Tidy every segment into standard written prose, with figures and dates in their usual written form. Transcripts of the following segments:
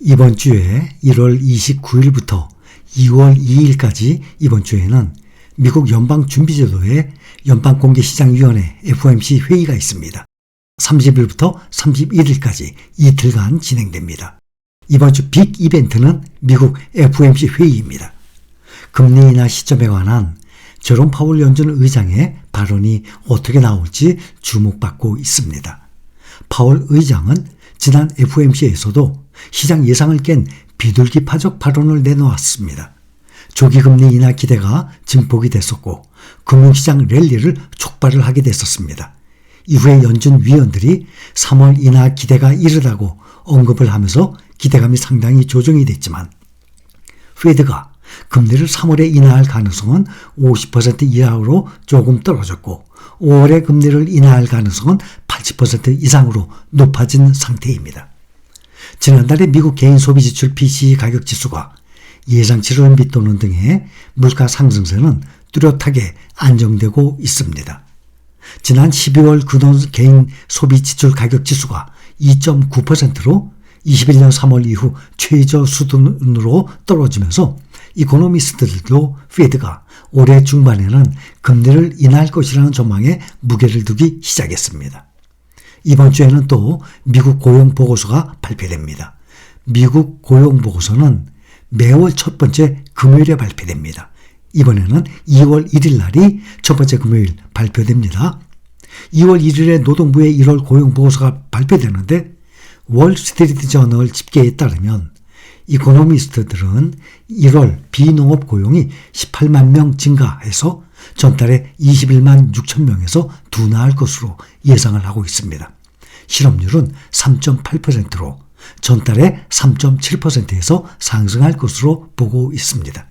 이번 주에 1월 29일부터 2월 2일까지 이번 주에는 미국 연방준비제도의 연방공개시장위원회 FOMC 회의가 있습니다. 30일부터 31일까지 이틀간 진행됩니다. 이번 주 빅 이벤트는 미국 FOMC 회의입니다. 금리 인하 시점에 관한 제롬 파월 연준 의장의 발언이 어떻게 나올지 주목받고 있습니다. 파월 의장은 지난 FOMC에서도 시장 예상을 깬 비둘기파적 발언을 내놓았습니다. 조기 금리 인하 기대가 증폭이 됐었고 금융시장 랠리를 촉발을 하게 됐었습니다. 이후에 연준 위원들이 3월 인하 기대가 이르다고 언급을 하면서 기대감이 상당히 조정이 됐지만 페드가 금리를 3월에 인하할 가능성은 50% 이하로 조금 떨어졌고 5월에 금리를 인하할 가능성은 80% 이상으로 높아진 상태입니다. 지난달에 미국 개인소비지출 PCE 가격지수가 예상치를 밑도는 등의 물가 상승세는 뚜렷하게 안정되고 있습니다. 지난 12월 근원 개인 소비지출 가격지수가 2.9%로 21년 3월 이후 최저 수준으로 떨어지면서 이코노미스트들도 페드가 올해 중반에는 금리를 인하할 것이라는 전망에 무게를 두기 시작했습니다. 이번 주에는 또 미국 고용보고서가 발표됩니다. 미국 고용보고서는 매월 첫 번째 금요일에 발표됩니다. 이번에는 2월 1일 날이 첫 번째 금요일 발표됩니다. 2월 1일에 노동부의 1월 고용보고서가 발표되는데 월스트리트 저널 집계에 따르면 이코노미스트들은 1월 비농업 고용이 18만 명 증가해서 전달에 21만 6천 명에서 둔화할 것으로 예상을 하고 있습니다. 실업률은 3.8%로 전달에 3.7%에서 상승할 것으로 보고 있습니다.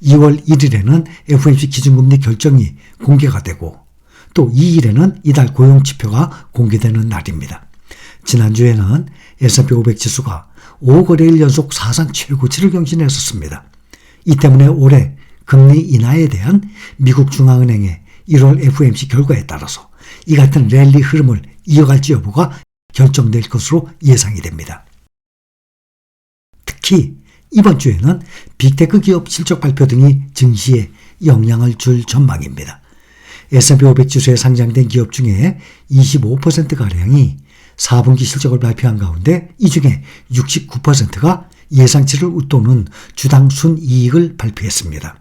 2월 1일에는 FOMC 기준금리 결정이 공개가 되고 또 2일에는 이달 고용지표가 공개되는 날입니다. 지난주에는 S&P 500 지수가 5거래일 연속 사상 최고치를 경신했었습니다. 이 때문에 올해 금리 인하에 대한 미국 중앙은행의 1월 FOMC 결과에 따라서 이 같은 랠리 흐름을 이어갈지 여부가 결정될 것으로 예상이 됩니다. 특히 이번 주에는 빅테크 기업 실적 발표 등이 증시에 영향을 줄 전망입니다. S&P 500 지수에 상장된 기업 중에 25%가량이 4분기 실적을 발표한 가운데 이 중에 69%가 예상치를 웃도는 주당 순이익을 발표했습니다.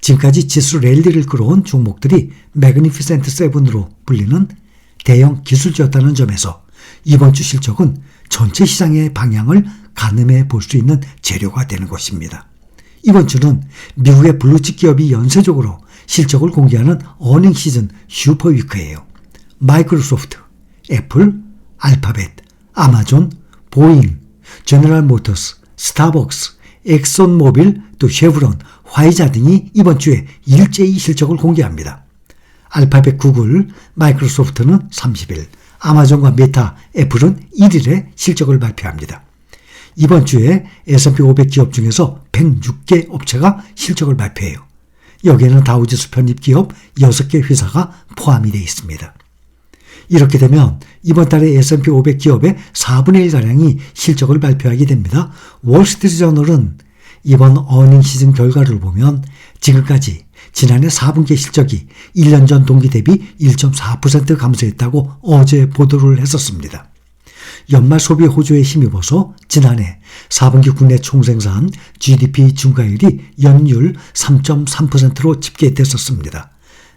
지금까지 지수 랠리를 끌어온 종목들이 매그니피센트 세븐으로 불리는 대형 기술주였다는 점에서 이번 주 실적은 전체 시장의 방향을 가늠해 볼 수 있는 재료가 되는 것입니다. 이번 주는 미국의 블루칩 기업이 연쇄적으로 실적을 공개하는 어닝 시즌 슈퍼위크예요. 마이크로소프트, 애플, 알파벳, 아마존, 보잉, 제너럴 모터스, 스타벅스, 엑손모빌, 또 쉐브론, 화이자 등이 이번 주에 일제히 실적을 공개합니다. 알파벳, 구글, 마이크로소프트는 30일, 아마존과 메타, 애플은 1일에 실적을 발표합니다. 이번 주에 S&P 500 기업 중에서 106개 업체가 실적을 발표해요. 여기에는 다우지수 편입 기업 6개 회사가 포함이 되어 있습니다. 이렇게 되면 이번 달에 S&P 500 기업의 4분의 1가량이 실적을 발표하게 됩니다. 월스트리트 저널은 이번 어닝 시즌 결과를 보면 지금까지 지난해 4분기 실적이 1년 전 동기 대비 1.4% 감소했다고 어제 보도를 했었습니다. 연말 소비 호조에 힘입어서 지난해 4분기 국내 총생산 GDP 증가율이 연율 3.3%로 집계됐었습니다.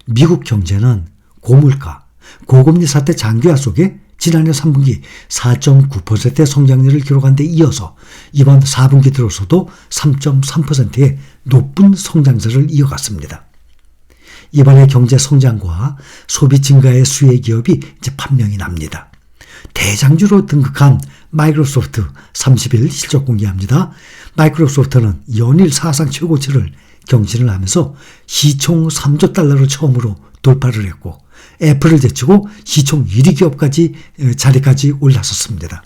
미국 경제는 고물가, 고금리 사태 장기화 속에 지난해 3분기 4.9%의 성장률을 기록한 데 이어서 이번 4분기 들어서도 3.3%의 높은 성장세를 이어갔습니다. 이번에 경제 성장과 소비 증가의 수혜 기업이 이제 판명이 납니다. 대장주로 등극한 마이크로소프트 30일 실적 공개합니다. 마이크로소프트는 연일 사상 최고치를 경신을 하면서 시총 3조 달러를 처음으로 돌파를 했고 애플을 제치고 시총 1위 기업까지 자리까지 올라섰습니다.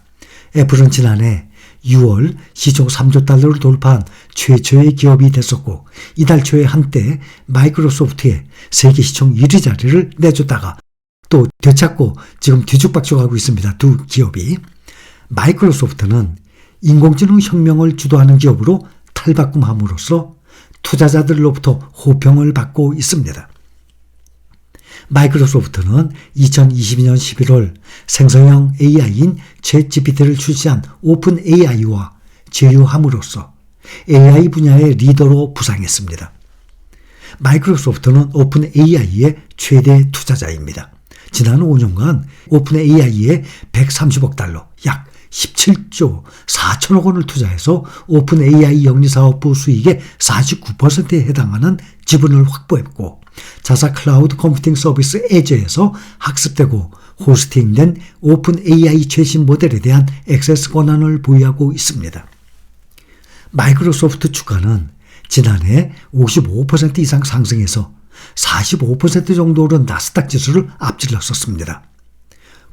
애플은 지난해 6월 시총 3조 달러를 돌파한 최초의 기업이 됐었고 이달 초에 한때 마이크로소프트의 세계 시총 1위 자리를 내줬다가 또 되찾고 지금 뒤죽박죽하고 있습니다. 두 기업이. 마이크로소프트는 인공지능 혁명을 주도하는 기업으로 탈바꿈함으로써 투자자들로부터 호평을 받고 있습니다. 마이크로소프트는 2022년 11월 생성형 AI인 챗GPT를 출시한 오픈 AI와 제휴함으로써 AI 분야의 리더로 부상했습니다. 마이크로소프트는 오픈 AI의 최대 투자자입니다. 지난 5년간 오픈 AI에 130억 달러, 약 17조 4천억 원을 투자해서 오픈 AI 영리사업부 수익의 49%에 해당하는 지분을 확보했고, 자사 클라우드 컴퓨팅 서비스 애저에서 학습되고 호스팅된 오픈 AI 최신 모델에 대한 액세스 권한을 보유하고 있습니다. 마이크로소프트 주가는 지난해 55% 이상 상승해서 45% 정도로 나스닥 지수를 앞질렀었습니다.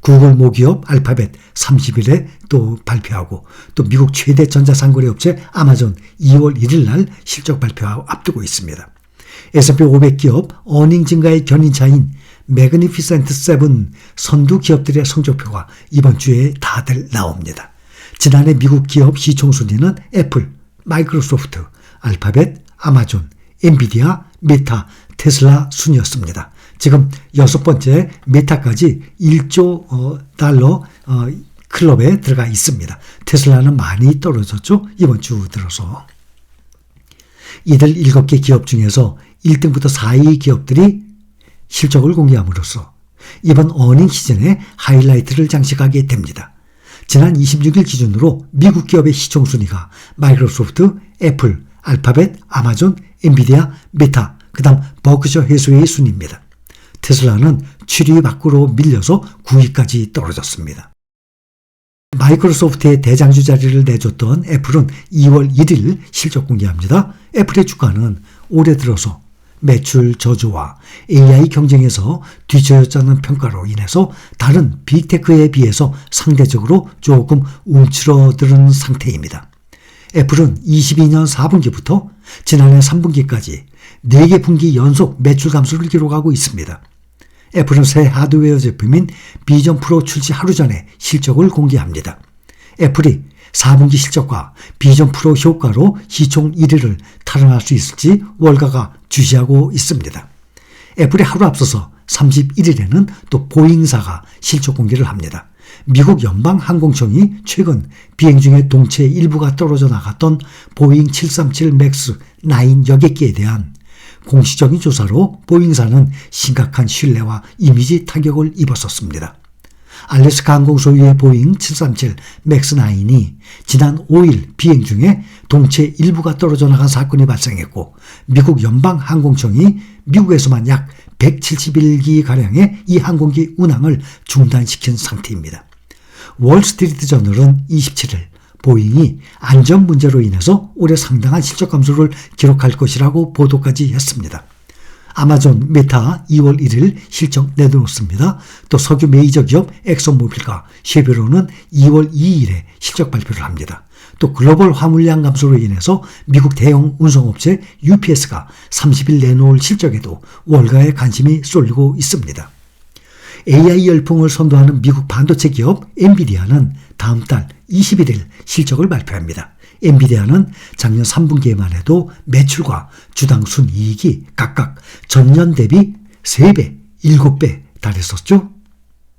구글 모기업 알파벳 30일에 또 발표하고, 또 미국 최대 전자상거래 업체 아마존 2월 1일 날 실적 발표 앞두고 있습니다. S&P 500 기업 어닝 증가의 견인차인 매그니피센트 7 선두 기업들의 성적표가 이번 주에 다들 나옵니다. 지난해 미국 기업 시총순위는 애플, 마이크로소프트, 알파벳, 아마존, 엔비디아, 메타, 테슬라 순이었습니다. 지금 6번째 메타까지 1조 달러 클럽에 들어가 있습니다. 테슬라는 많이 떨어졌죠, 이번 주 들어서. 이들 7개 기업 중에서 1등부터 4위 기업들이 실적을 공개함으로써 이번 어닝 시즌에 하이라이트를 장식하게 됩니다. 지난 26일 기준으로 미국 기업의 시총순위가 마이크로소프트, 애플, 알파벳, 아마존, 엔비디아, 메타, 그 다음 버크셔 해수웨이 순입니다. 테슬라는 7위 밖으로 밀려서 9위까지 떨어졌습니다. 마이크로소프트의 대장주 자리를 내줬던 애플은 2월 1일 실적 공개합니다. 애플의 주가는 올해 들어서 매출 저조와 AI 경쟁에서 뒤처졌다는 평가로 인해서 다른 빅테크에 비해서 상대적으로 조금 움츠러드는 상태입니다. 애플은 22년 4분기부터 지난해 3분기까지 4개 분기 연속 매출 감소를 기록하고 있습니다. 애플은 새 하드웨어 제품인 비전 프로 출시 하루 전에 실적을 공개합니다. 애플이 4분기 실적과 비전 프로 효과로 시총 1위를 탈환할 수 있을지 월가가 주시하고 있습니다. 애플이 하루 앞서서 31일에는 또 보잉사가 실적 공개를 합니다. 미국 연방항공청이 최근 비행 중에 동체 일부가 떨어져 나갔던 보잉 737 맥스 9 여객기에 대한 공식적인 조사로 보잉사는 심각한 신뢰와 이미지 타격을 입었었습니다. 알래스카 항공 소유의 보잉 737 맥스 9이 지난 5일 비행 중에 동체 일부가 떨어져 나간 사건이 발생했고, 미국 연방항공청이 미국에서만 약 171기가량의 이 항공기 운항을 중단시킨 상태입니다. 월스트리트 저널은 27일 보잉이 안전 문제로 인해서 올해 상당한 실적 감소를 기록할 것이라고 보도까지 했습니다. 아마존, 메타 2월 1일 실적 내놓습니다. 또 석유 메이저 기업 엑슨모빌과 쉐베론은 2월 2일에 실적 발표를 합니다. 또 글로벌 화물량 감소로 인해서 미국 대형 운송업체 UPS가 30일 내놓을 실적에도 월가의 관심이 쏠리고 있습니다. AI 열풍을 선도하는 미국 반도체 기업 엔비디아는 다음 달 21일 실적을 발표합니다. 엔비디아는 작년 3분기에만 해도 매출과 주당 순이익이 각각 전년 대비 3배, 7배 달했었죠.